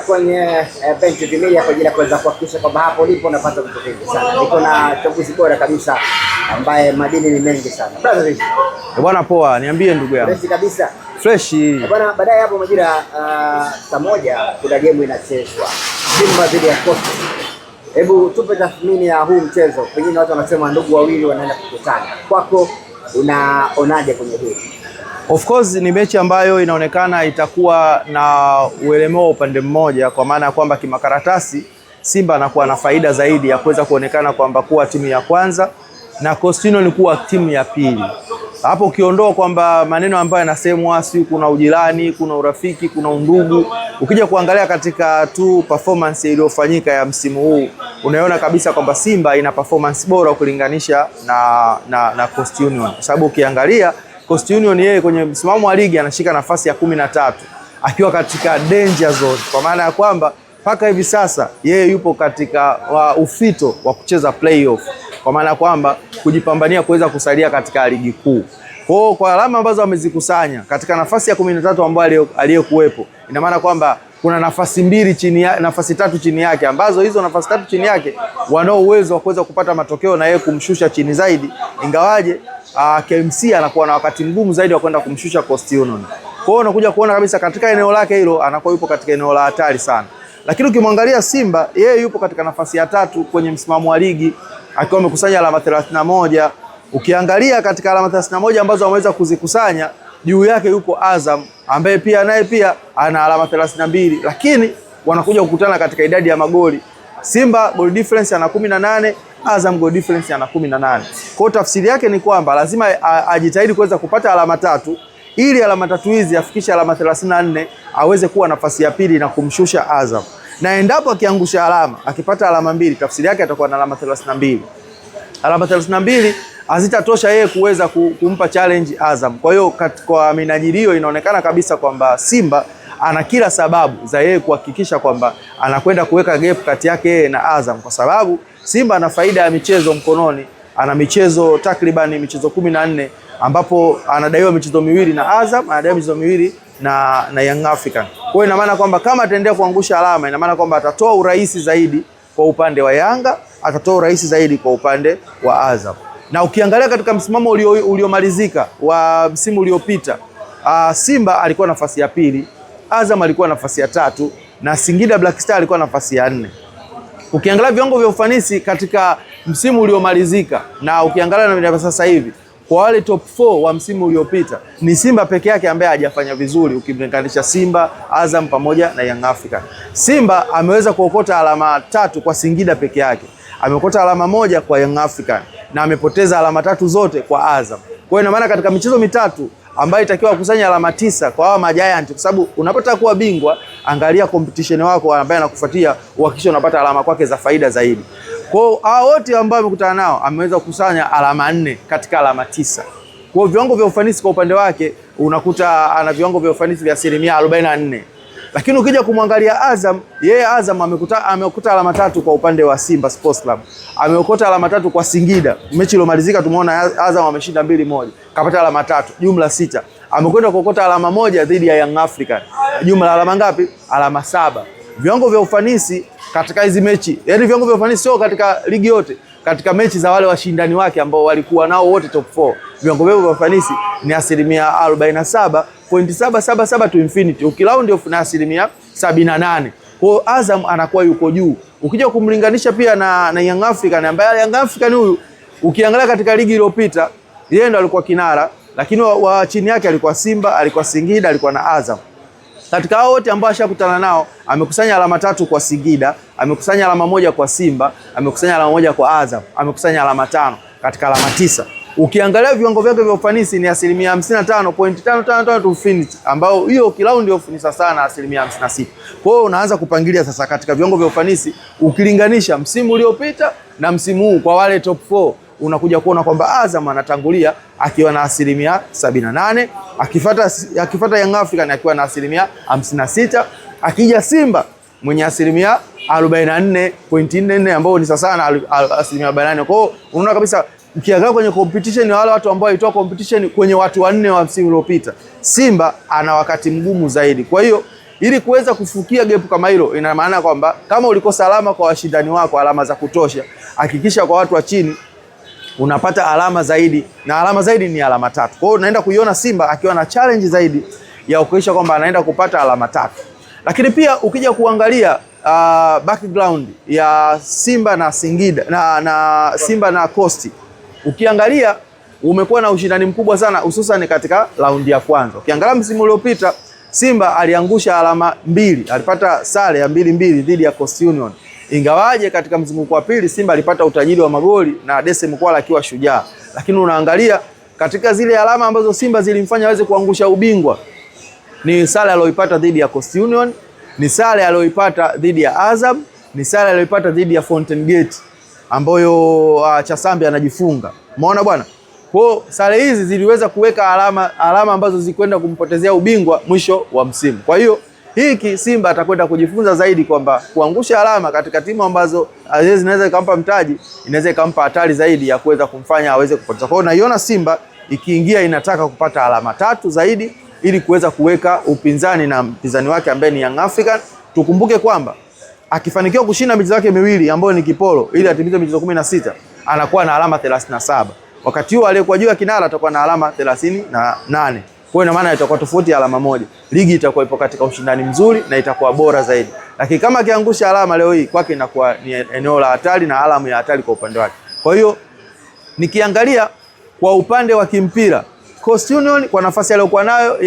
kwenye benchi Vimilia kwa ajili ya kuweza kuhakikisha kwamba hapo ulipo unapata vitu vingi sana. Niko na kiongozi bora kabisa ambaye madini ni mengi sana. Brother bwana, poa, niambie ndugu yangu. Fresh kabisa. Fresh. Bwana, baadaye hapo majira saa moja kuna game inachezwa. Simba dhidi ya Coast. Hebu tupe tathmini ya huu mchezo. Pengine watu wanasema ndugu wawili wanaenda kukutana. Kwako unaonaje kwenye hili? Of course ni mechi ambayo inaonekana itakuwa na uelemewa upande mmoja, kwa maana ya kwamba kimakaratasi Simba anakuwa na faida zaidi ya kuweza kuonekana kwamba kuwa timu ya kwanza na Coast Union kuwa timu ya pili. Hapo ukiondoa kwamba maneno ambayo yanasemwa, si kuna ujirani, kuna urafiki, kuna undugu, ukija kuangalia katika tu performance iliyofanyika ya msimu huu, unaona kabisa kwamba Simba ina performance bora ukilinganisha na Coast Union. Kwa sababu ukiangalia Coast Union yeye kwenye msimamo wa ligi anashika nafasi ya 13 akiwa katika danger zone, kwa maana ya kwamba mpaka hivi sasa yeye yupo katika ufito wa kucheza playoff, kwa maana kwamba kujipambania kuweza kusalia katika ligi kuu. Kwa alama ambazo wamezikusanya katika nafasi ya 13 ambayo aliyekuwepo, ina maana kwamba kuna nafasi mbili chini ya nafasi tatu chini yake, ambazo hizo nafasi tatu chini yake wanao uwezo wa kuweza kupata matokeo na yeye kumshusha chini zaidi, ingawaje KMC anakuwa na wakati mgumu zaidi wa kwenda kumshusha Coast Union. Kwa hiyo unakuja kuona kabisa katika eneo lake hilo anakuwa yupo katika eneo la hatari sana. Lakini ukimwangalia Simba, yeye yupo katika nafasi ya 3 kwenye msimamo wa ligi akiwa amekusanya alama 31. Ukiangalia katika alama 31 ambazo ameweza kuzikusanya, juu yake yupo Azam ambaye pia ana alama 32, lakini wanakuja kukutana katika idadi ya magoli. Simba goal difference ana 18, Azam goal difference ana 18. Kwa tafsiri yake ni kwamba lazima ajitahidi kuweza kupata alama 3 ili alama 3 hizi afikishe alama 34 aweze kuwa nafasi ya pili na kumshusha Azam. Na endapo akiangusha alama, akipata alama 2, tafsiri yake atakuwa na alama 32. Alama 32 hazitatosha yeye kuweza kumpa challenge Azam. Kwa hiyo kwa minajili hiyo inaonekana kabisa kwamba Simba ana kila sababu za yeye kuhakikisha kwamba anakwenda kuweka gap kati yake yeye na Azam, kwa sababu Simba ana faida ya michezo mkononi. Ana michezo takriban michezo 14 ambapo anadaiwa michezo miwili na Azam, anadaiwa michezo miwili na Young African. Kwa hiyo ina maana kwamba kama ataendelea kuangusha alama, ina maana kwamba atatoa urahisi zaidi kwa upande wa Yanga, atatoa urahisi zaidi kwa upande wa Azam. Na ukiangalia katika msimamo uliomalizika wa msimu uliopita, Simba alikuwa nafasi ya 2, Azam alikuwa nafasi ya 3 na Singida Black Star alikuwa nafasi ya 4. Ukiangalia viwango vya ufanisi katika msimu uliomalizika na ukiangalia na sasa hivi, kwa wale top 4 wa msimu uliopita ni Simba peke yake ambaye hajafanya vizuri ukimlinganisha Simba, Azam pamoja na Young African. Simba ameweza kuokota alama 3 kwa Singida peke yake, ameokota alama 1 kwa Young African na amepoteza alama 3 zote kwa Azam. Kwa hiyo ina maana katika michezo mitatu ambayo itakiwa kukusanya alama 9 kwa hawa majiant, kwa sababu unapotaka kuwa bingwa, angalia competition wako ambaye anakufuatia, uhakikisha unapata alama kwake za faida zaidi. Kwa hiyo hao wote ambao amekutana nao ameweza kukusanya alama 4 katika alama 9. Kwa hiyo viwango vya ufanisi kwa upande wake unakuta ana viwango vya ufanisi vya 44%. Lakini ukija kumwangalia Azam, yeye Azam amekuta alama 3 kwa upande wa Simba Sports Club. Ameokota alama 3 kwa Singida. Mechi iliyomalizika tumeona Azam ameshinda 2-1, kapata alama 3, jumla 6. Amekwenda kuokota alama 1 dhidi ya Young African. Jumla alama ngapi? Alama 7. Viwango vya ufanisi katika hizi mechi, yaani viwango vya ufanisi sio katika ligi yote, katika mechi za wale washindani wake ambao walikuwa nao wote top 4, viwango vyao vya ufanisi ni 47.777 to infinity, ukiround off na 78. Kwa Azam anakuwa yuko juu. Ukija kumlinganisha pia na Young African, ambaye Young African huyu ukiangalia katika ligi iliyopita yeye ndo alikuwa kinara, lakini wa chini yake alikuwa Simba, alikuwa Singida, alikuwa na Azam. Katika hao wote ambao ashakutana nao, amekusanya alama 3 kwa Singida, amekusanya alama 1 kwa Simba, amekusanya alama 1 kwa Azam, amekusanya alama 5 katika alama 9. Ukiangalia viwango vyake vya ufanisi ni 55.555 to infinity, ambao hiyo kiround off ni sasa na 56. Kwa hiyo unaanza kupangilia sasa katika viwango vya ufanisi ukilinganisha msimu uliopita na msimu huu kwa wale top 4, unakuja kuona kwamba Azam anatangulia akiwa na 78%, akifuata Young African akiwa na 56%, akija Simba mwenye 44.44 ambao ni sasa na 48%. Kwa hiyo unaona kabisa ukiangalia kwenye competition ya wale watu ambao walitoa competition kwenye watu 4 wa msimu uliopita, Simba ana wakati mgumu zaidi. Kwa hiyo ili kuweza kufukia gap kama hilo, ina maana kwamba kama ulikosa alama kwa washindani wako, alama za kutosha, hakikisha kwa watu wa chini unapata alama zaidi, na alama zaidi ni alama 3. Kwa hiyo unaenda kuiona Simba akiwa na challenge zaidi ya kuhakikisha kwamba anaenda kupata alama 3. Lakini pia ukija kuangalia background ya Simba na Singida na Simba na Coast, ukiangalia umekuwa na ushindani mkubwa sana, hususan katika raundi ya kwanza. Ukiangalia msimu uliopita Simba aliangusha alama 2, alipata sare ya 2-2 dhidi ya Coast Union. Ingawaje katika mzunguko wa pili Simba alipata utajiri wa magoli na Dese Mkwala akiwa shujaa. Lakini unaangalia katika zile alama ambazo Simba zilimfanya aweze kuangusha ubingwa, ni sare aliyoipata dhidi ya Coast Union, ni sare aliyoipata dhidi ya Azam, ni sare aliyoipata dhidi ya Fountain Gate ambayo Chasambi anajifunga. Umeona bwana? Kwa sare hizi ziliweza kuweka alama ambazo zikwenda kumpotezea ubingwa mwisho wa msimu. Kwa hiyo hiki Simba atakwenda kujifunza zaidi kwamba kuangusha alama katika timu ambazo zinaweza ikampa mtaji, inaweza ikampa hatari zaidi ya kuweza kumfanya aweze kupoteza. Kwa hiyo naiona Simba ikiingia inataka kupata alama 3 zaidi ili kuweza kuweka upinzani na mpinzani wake ambaye ni Young African. Tukumbuke kwamba akifanikiwa kushinda michezo yake miwili ambayo ni kipolo ili atimize michezo 16, anakuwa na alama 37. Wakati huo aliyekuwa juu ya kinara atakuwa na alama 38. Kwa hiyo ina maana itakuwa tofauti ya alama 1. Ligi itakuwa ipo katika ushindani mzuri na itakuwa bora zaidi. Lakini kama akiangusha alama leo hii, kwake inakuwa ni eneo la hatari na alama ya hatari kwa upande wake. Kwa hiyo nikiangalia kwa upande wa kimpira, Coast Union kwa nafasi aliyokuwa nayo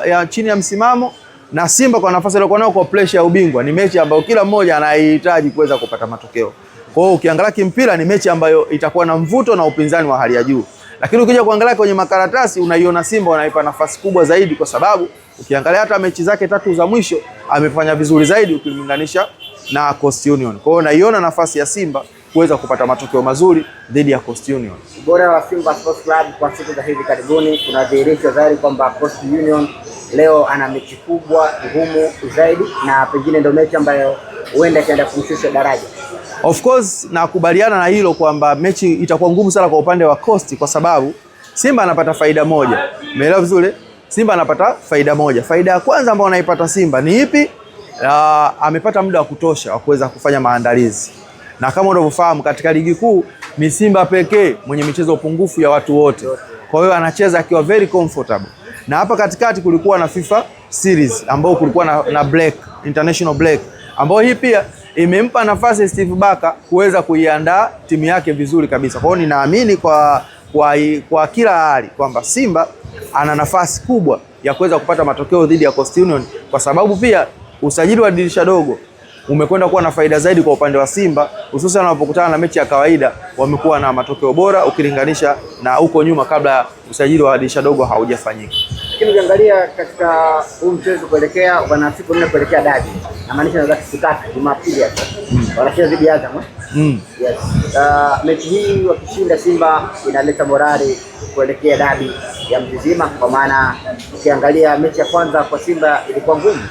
ya chini ya msimamo, na Simba kwa nafasi aliyokuwa nayo kwa pressure ya ubingwa, ni mechi ambayo kila mmoja anahitaji kuweza kupata matokeo. Kwa hiyo ukiangalia kimpira ni mechi ambayo itakuwa na mvuto na upinzani wa hali ya juu. Lakini ukija kuangalia kwenye makaratasi unaiona Simba wanaipa nafasi kubwa zaidi, kwa sababu ukiangalia hata mechi zake 3 za mwisho amefanya vizuri zaidi ukilinganisha na Coast Union. Kwa hiyo naiona nafasi ya Simba kuweza kupata matokeo mazuri dhidi ya Coast Union. Ubora wa Simba Sports Club kwa siku za hivi karibuni unadhihirisha zaidi kwamba Coast Union leo ana mechi kubwa ngumu zaidi, na pengine ndio mechi ambayo huenda ikaenda kumshusha daraja. Of course nakubaliana na hilo kwamba mechi itakuwa ngumu sana kwa upande wa Coast, kwa sababu Simba anapata faida moja. Umeelewa vizuri? Simba anapata faida moja. Faida ya kwanza ambayo anaipata Simba ni ipi? Amepata muda wa kutosha wa kuweza kufanya maandalizi. Na kama unavyofahamu katika ligi kuu ni Simba pekee mwenye michezo upungufu ya watu wote. Kwa hiyo anacheza akiwa very comfortable. Na hapa katikati kulikuwa na FIFA series ambao kulikuwa na break, international break, ambao hii pia imempa nafasi Steve Barker kuweza kuiandaa timu yake vizuri kabisa. Kwa hiyo ninaamini kwa kila hali kwamba Simba ana nafasi kubwa ya kuweza kupata matokeo dhidi ya Coast Union, kwa sababu pia usajili wa dirisha dogo umekwenda kuwa na faida zaidi kwa upande wa Simba, hususan wanapokutana na mechi ya kawaida wamekuwa na matokeo bora ukilinganisha na huko nyuma kabla usajili wa dirisha dogo haujafanyika. Lakini ukiangalia katika huu mchezo kuelekea wana siku 4 kuelekea dabi, na maanisha na siku 3 Jumapili hapo wanacheza dhidi ya Azam. Yes. Mechi hii wakishinda Simba inaleta morali kuelekea dabi ya Mzizima, kwa maana ukiangalia mechi ya kwanza kwa Simba ilikuwa ngumu.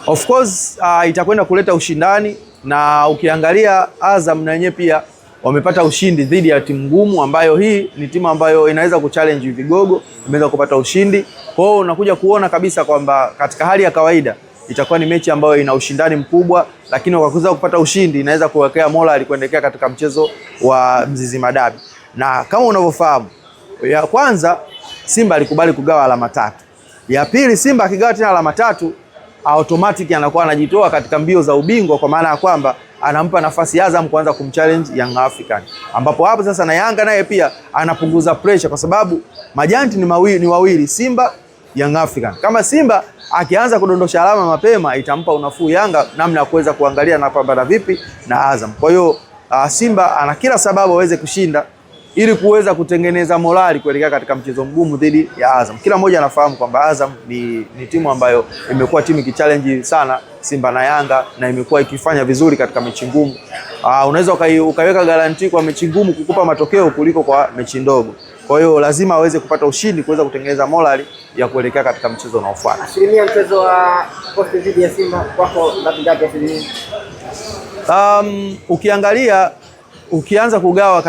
Of course itakwenda kuleta ushindani, na ukiangalia Azam na yenyewe pia wamepata ushindi dhidi ya timu ngumu, ambayo hii ni timu ambayo inaweza kuchallenge vigogo, imeweza kupata ushindi. Kwa hiyo unakuja kuona kabisa kwamba katika hali ya kawaida itakuwa ni mechi ambayo ina ushindani mkubwa, lakini kwa kuweza kupata ushindi inaweza kuwekea morali kuendelea katika mchezo wa Mzizima Dabi. Na kama unavyofahamu, ya kwanza Simba alikubali kugawa alama 3. Ya pili Simba akigawa tena alama 3 automatic anakuwa anajitoa katika mbio za ubingwa, kwa maana ya kwamba anampa nafasi Azam kuanza kumchallenge Young African, ambapo hapo sasa na Yanga naye pia anapunguza pressure, kwa sababu majanti ni wawili Simba Young African. Kama Simba akianza kudondosha alama mapema itampa unafuu Yanga namna ya kuweza kuangalia na pambana vipi na Azam. Kwa hiyo Simba ana kila sababu aweze kushinda ili kuweza kutengeneza morali kuelekea katika mchezo mgumu dhidi ya Azam. Kila mmoja anafahamu kwamba Azam ni timu ambayo imekuwa timu ikichallenge sana Simba na Yanga na imekuwa ikifanya vizuri katika mechi ngumu. Unaweza ukaweka guarantee kwa mechi ngumu kukupa matokeo kuliko kwa mechi ndogo. Kwa hiyo lazima aweze kupata ushindi kuweza kutengeneza morali ya kuelekea katika mchezo unaofuata. Asilimia mchezo wa Coast dhidi ya Simba kwako ngapi asilimia? Ukiangalia ukianza kugawa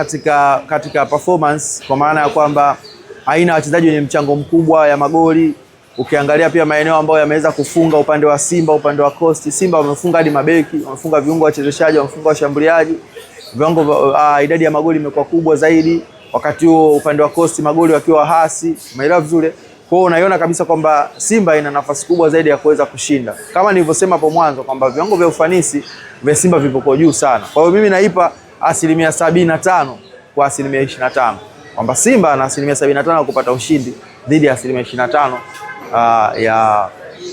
katika performance, kwa maana ya kwamba haina wachezaji wenye mchango mkubwa ya magoli, Ukiangalia pia maeneo ambayo yameweza kufunga upande wa Simba, upande wa Coast, Simba wamefunga hadi mabeki, wamefunga viungo wachezeshaji, wamefunga washambuliaji. Viwango idadi ya magoli imekuwa kubwa zaidi. Wakati huo upande wa Coast magoli wakiwa hasi. Umeelewa vizuri? Kwa hiyo unaiona kabisa kwamba Simba ina nafasi kubwa zaidi ya kuweza kushinda. Kama nilivyosema hapo mwanzo kwamba viwango vya ufanisi vya Simba vipo juu sana. Kwa hiyo mimi naipa 75% kwa 25%. Kwamba Simba ana 75% kupata ushindi dhidi ya 25%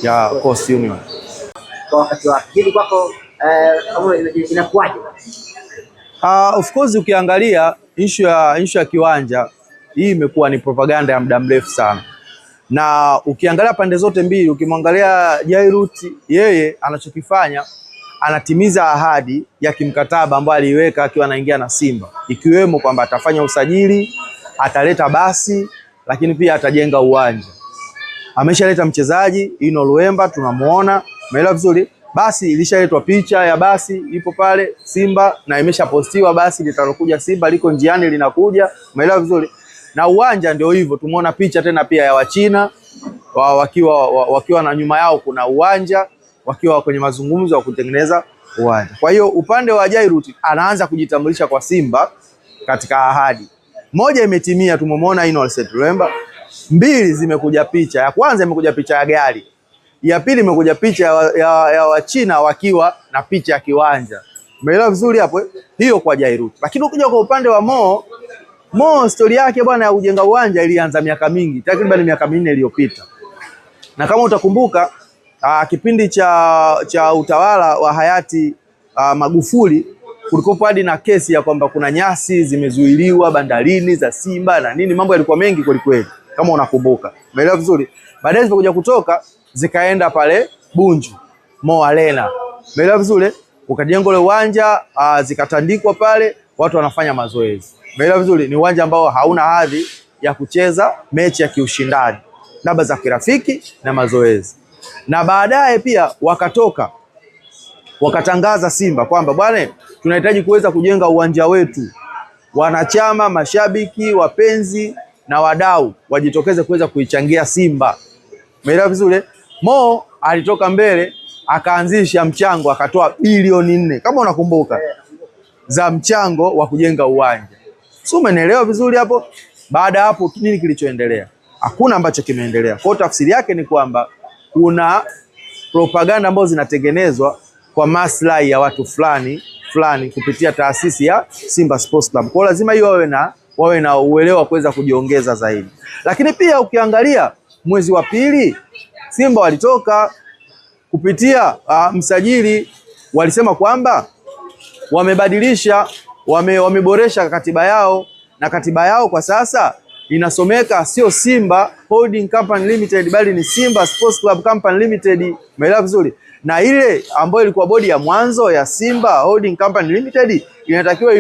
ya Coast Union. Kwa wakati wa hili kwako inakuwaje? Of course ukiangalia issue ya kiwanja hii imekuwa ni propaganda ya muda mrefu sana. Na ukiangalia pande zote mbili, ukimwangalia Jairut, yeye anachokifanya anatimiza ahadi ya kimkataba ambayo aliweka akiwa anaingia na Simba, ikiwemo kwamba atafanya usajili, ataleta basi, lakini pia atajenga uwanja. Ameshaleta mchezaji Ino Luemba, tunamuona, umeelewa vizuri? Basi ilishaletwa picha ya basi ipo pale Simba na imeshapostiwa basi litalokuja Simba liko njiani linakuja, umeelewa vizuri? Na uwanja ndio hivyo, tumeona picha tena pia ya Wachina wakiwa na nyuma yao kuna uwanja, wakiwa kwenye mazungumzo ya kutengeneza uwanja. Kwa hiyo upande wa Jairut anaanza kujitambulisha kwa Simba katika ahadi. Moja imetimia, tumemwona Ino Luemba. Mbili zimekuja picha. Ya kwanza imekuja picha ya gari. Ya pili imekuja picha ya Wachina wakiwa na picha ya kiwanja. Umeelewa vizuri hapo? Hiyo kwa Jairut. Lakini ukija kwa upande wa Mo story yake bwana ya kujenga uwanja ilianza miaka mingi, takriban miaka 4 iliyopita. Na kama utakumbuka kipindi cha utawala wa hayati Magufuli kulikuwa hadi na kesi ya kwamba kuna nyasi zimezuiliwa bandarini za Simba na nini, mambo yalikuwa mengi kweli kweli kama unakumbuka. Umeelewa vizuri? Baadaye zilipokuja kutoka zikaenda pale Bunju Mo Arena. Umeelewa vizuri? Ukajengwa ule uwanja zikatandikwa pale, watu wanafanya mazoezi. Umeelewa vizuri? Ni uwanja ambao hauna hadhi ya kucheza mechi ya kiushindani, labda za kirafiki na mazoezi. Na baadaye pia wakatangaza Simba kwamba bwana, tunahitaji kuweza kujenga uwanja wetu. Wanachama, mashabiki, wapenzi na wadau wajitokeze kuweza kuichangia Simba. Umeelewa vizuri? Mo alitoka mbele akaanzisha mchango, akatoa bilioni 4 kama unakumbuka za mchango wa kujenga uwanja. Sio, umeelewa vizuri hapo? Baada hapo nini kilichoendelea? Hakuna ambacho kimeendelea. Kwa tafsiri yake ni kwamba kuna propaganda ambazo zinatengenezwa kwa maslahi ya watu fulani kupitia taasisi ya Simba Sports Club. Kwa lazima hiyo wawe na uelewa kuweza kujiongeza zaidi. Lakini pia ukiangalia mwezi wa pili Simba walitoka kupitia msajili, walisema kwamba wamebadilisha, wameboresha katiba yao, na katiba yao kwa sasa inasomeka sio Simba Holding Company Limited bali ni Simba Sports Club Company Limited. Umeelewa vizuri? Na ile ambayo ilikuwa bodi ya mwanzo ya Simba Holding Company Limited inatakiwa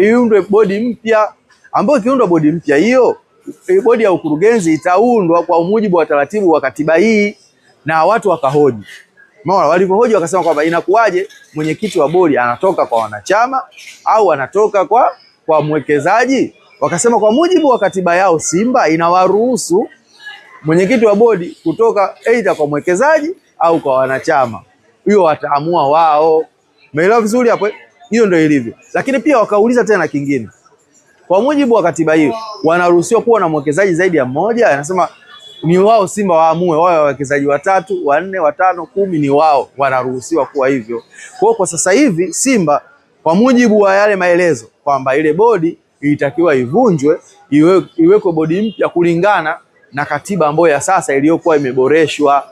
iundwe bodi mpya, ambayo ikiundwa bodi mpya hiyo bodi ya ukurugenzi itaundwa kwa mujibu wa taratibu wa katiba hii. Na watu wakahoji. Umeona, walipohoji wakasema kwamba inakuwaje mwenyekiti wa bodi anatoka kwa wanachama au anatoka kwa mwekezaji? Wakasema kwa mujibu wa katiba yao Simba inawaruhusu mwenyekiti wa bodi kutoka aidha kwa mwekezaji au kwa wanachama. Hiyo wataamua wao. Umeelewa vizuri hapo? Hiyo ndio ilivyo. Lakini pia wakauliza tena kingine. Kwa mujibu wa katiba hiyo wanaruhusiwa kuwa na mwekezaji zaidi ya mmoja? Anasema ni wao Simba waamue, wao wawekezaji 3, 4, 5, 10 ni wao wanaruhusiwa kuwa hivyo. Kwa sasa hivi Simba kwa mujibu wa yale maelezo kwamba ile bodi ilitakiwa ivunjwe, iwekwe bodi mpya kulingana na katiba ambayo ya sasa iliyokuwa imeboreshwa.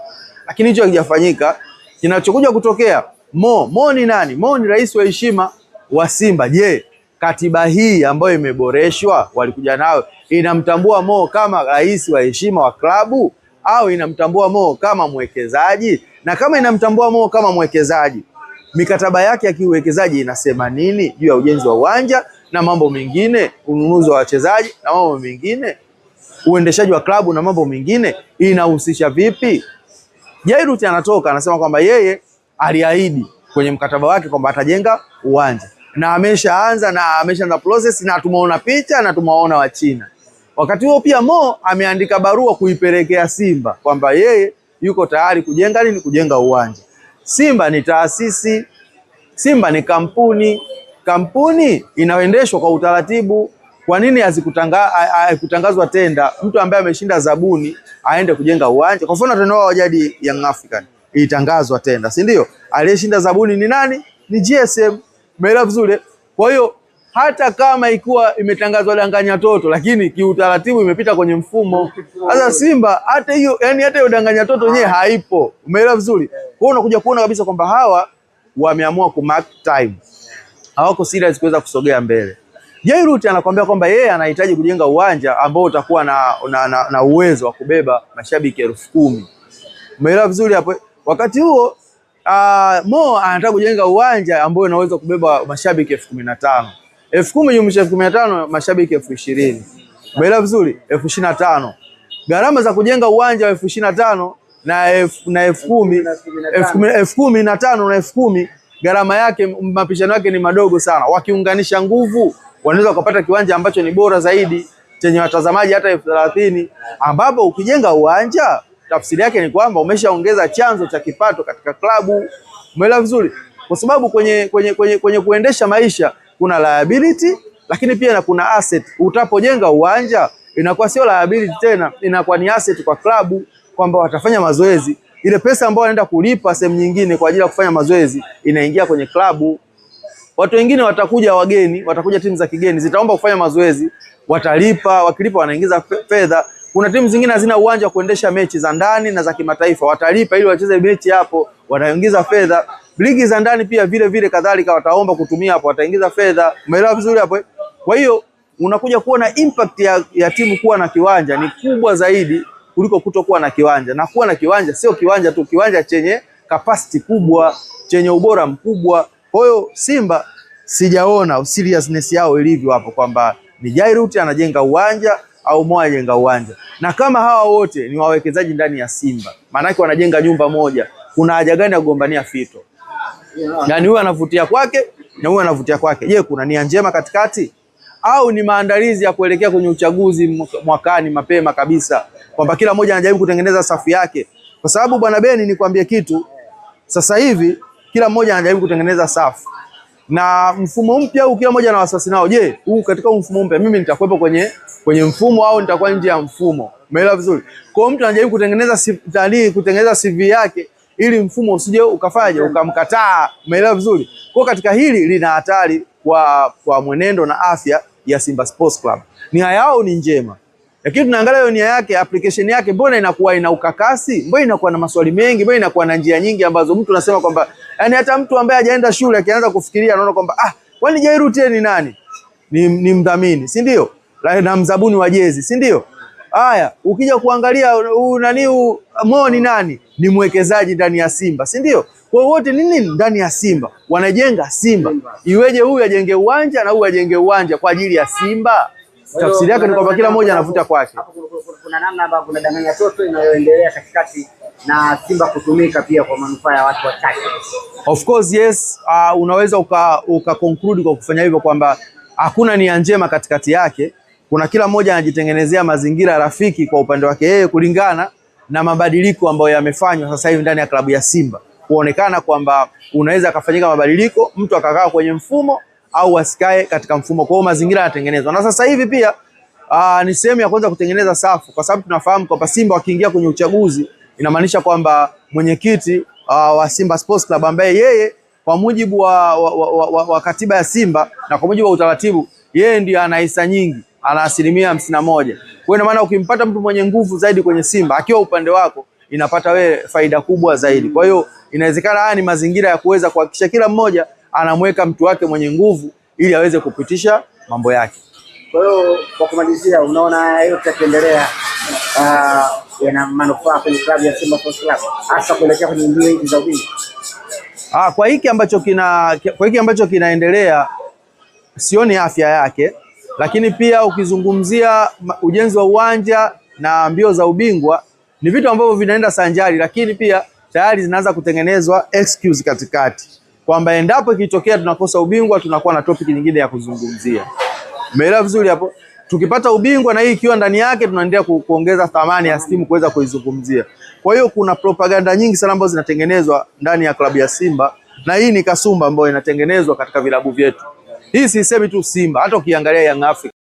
Lakini hicho hakijafanyika. Kinachokuja kutokea, Mo ni nani? Mo ni rais wa heshima wa Simba. Je, katiba hii ambayo imeboreshwa walikuja nayo inamtambua Mo kama rais wa heshima wa klabu au inamtambua Mo kama mwekezaji? Na kama inamtambua Mo kama mwekezaji, mikataba yake ya kiuwekezaji inasema nini juu ya ujenzi wa uwanja na mambo mengine, ununuzi wa wachezaji na mambo mengine, uendeshaji wa klabu na mambo mengine, inahusisha vipi? Jairut anatoka anasema kwamba yeye aliahidi kwenye mkataba wake kwamba atajenga uwanja na ameshaanza process, na tumeona picha na tumeona Wachina. Wakati huo pia Mo ameandika barua kuipelekea Simba kwamba yeye yuko tayari kujenga uwanja. Simba ni taasisi, Simba ni kampuni inayoendeshwa kwa utaratibu. Kwa nini hazikutangazwa tenda mtu ambaye ameshinda zabuni aende kujenga uwanja? Kwa mfano tunao wajadi Young African ilitangazwa tenda, si ndio? Aliyeshinda zabuni ni nani? Ni GSM. Umeelewa vizuri? Kwa hiyo hata kama ikuwa imetangazwa danganya toto, lakini kiutaratibu imepita kwenye mfumo. Sasa Simba hata hiyo, yani hata hiyo danganya toto yenyewe haipo. Umeelewa vizuri? Kwa hiyo unakuja kuona kabisa kwamba hawa wameamua ku mark time, hawako serious kuweza kusogea mbele. Jairut anakuambia kwamba yeye anahitaji kujenga uwanja ambao utakuwa na uwezo wa kubeba mashabiki 10,000. Umeelewa vizuri hapo? Wakati huo Mo anataka kujenga uwanja ambao unaweza kubeba mashabiki 15,000. 10,000 jumlisha 15,000 mashabiki 20,000. Umeelewa vizuri? 25,000. Gharama za kujenga uwanja wa 25,000 na 10,000, 15,000 na 10,000, gharama yake, mapishano yake ni madogo sana. Wakiunganisha nguvu wanaweza kupata kiwanja ambacho ni bora zaidi chenye watazamaji hata 30,000, ambapo ukijenga uwanja tafsiri yake ni kwamba umeshaongeza chanzo cha kipato katika klabu. Umeelewa vizuri? Kwa sababu kwenye kuendesha maisha kuna liability, lakini pia na kuna asset. Utapojenga uwanja inakuwa sio liability tena, inakuwa ni asset kwa klabu, kwamba watafanya mazoezi. Ile pesa ambayo wanaenda kulipa sehemu nyingine kwa ajili ya kufanya mazoezi inaingia kwenye klabu. Watu wengine watakuja, wageni watakuja, timu za kigeni zitaomba kufanya mazoezi, watalipa, wakilipa wanaingiza fedha. Kuna timu zingine hazina uwanja wa kuendesha mechi za ndani na za kimataifa, watalipa ili wacheze mechi hapo, wataingiza fedha. Ligi za ndani pia vile vile kadhalika wataomba kutumia hapo, wataingiza fedha. Umeelewa vizuri hapo? Kwa hiyo unakuja kuona impact ya timu kuwa na kiwanja ni kubwa zaidi kuliko kutokuwa na kiwanja. Na kuwa na kiwanja sio kiwanja tu, kiwanja chenye capacity kubwa, chenye ubora mkubwa. Kwa hiyo Simba sijaona seriousness yao ilivyo hapo, kwamba ni Jairut anajenga uwanja au Mo anajenga uwanja. Na kama hawa wote ni wawekezaji ndani ya Simba, maana yake wanajenga nyumba moja, kuna haja gani ya kugombania fito? Yaani huyu anavutia kwake na huyu anavutia kwake. Je, kuna nia njema katikati au ni maandalizi ya kuelekea kwenye uchaguzi mwakani mapema kabisa, kwamba kila mmoja anajaribu kutengeneza safu yake? Kwa sababu bwana Beni, nikwambie kitu, sasa hivi kila mmoja anajaribu kutengeneza safu na mfumo mpya huu, kila mmoja ana wasiwasi nao. Je, huu katika mfumo mpya mimi nitakuwepo kwenye mfumo au nitakuwa nje ya mfumo? Umeelewa vizuri? Kwa hiyo mtu anajaribu kutengeneza CV yake ili mfumo usije ukafaje ukamkataa. Umeelewa vizuri? Kwa katika hili lina hatari kwa mwenendo na afya ya Simba Sports Club. Nia yao ni njema, lakini tunaangalia hiyo nia yake, application yake, mbona inakuwa ina ukakasi, mbona inakuwa na maswali mengi, mbona inakuwa na njia nyingi ambazo mtu anasema kwamba, yani hata mtu ambaye hajaenda shule akianza kufikiria anaona kwamba kwani Jairut ni nani? Ni mdhamini, si ndio? Na mzabuni wa jezi, si ndio? Haya, ukija kuangalia Mo ni nani? Ni mwekezaji ndani ya Simba, si ndio? Kwa wote nini ndani ya Simba? Wanajenga Simba. Iweje huyu ajenge uwanja na huyu ajenge uwanja kwa ajili ya Simba? Tafsiri yake ni kwamba kila mmoja anavuta kwake. Kuna namna ambayo kuna danganya toto inayoendelea katikati na Simba kutumika pia kwa manufaa ya watu wachache. Of course yes, unaweza uka conclude kwa kufanya hivyo kwamba hakuna nia njema katikati yake. Kuna kila mmoja anajitengenezea mazingira rafiki kwa upande wake yeye kulingana na mabadiliko ambayo yamefanywa sasa hivi ndani ya klabu ya Simba. Kuonekana kwamba unaweza kufanyika mabadiliko, mtu akakaa kwenye mfumo au asikae katika mfumo. Kwa hiyo mazingira yanatengenezwa. Na sasa hivi pia ni sehemu ya kwanza kutengeneza safu, kwa sababu tunafahamu kwamba Simba wakiingia kwenye uchaguzi inamaanisha kwamba mwenyekiti wa Simba Sports Club ambaye yeye kwa mujibu wa katiba ya Simba na kwa mujibu wa utaratibu yeye ndiye ana hisa nyingi, ana 51%. Kwa hiyo maana ukimpata mtu mwenye nguvu zaidi kwenye Simba akiwa upande wako inapata wewe faida kubwa zaidi. Kwa hiyo inawezekana haya ni mazingira ya kuweza kuhakikisha kila mmoja anamweka mtu wake mwenye nguvu ili aweze kupitisha mambo yake. Kwa hiyo kwa kumalizia, unaona yote yakiendelea yana manufaa kwenye klabu ya Simba Sports Club hasa kuelekea kwenye mbio hizi za ubingwa? Kwa hiki ambacho kinaendelea sioni afya yake, lakini pia ukizungumzia ujenzi wa uwanja na mbio za ubingwa ni vitu ambavyo vinaenda sanjari, lakini pia tayari zinaanza kutengenezwa excuse katikati, kwamba endapo ikitokea tunakosa ubingwa tunakuwa na topic nyingine ya kuzungumzia. Umeelewa vizuri hapo? tukipata ubingwa na hii ikiwa ndani yake, tunaendelea kuongeza thamani ya timu kuweza kuizungumzia. Kwa hiyo kuna propaganda nyingi sana ambazo zinatengenezwa ndani ya klabu ya Simba, na hii ni kasumba ambayo inatengenezwa katika vilabu vyetu. Hii sisemi tu Simba, hata ukiangalia Young Africa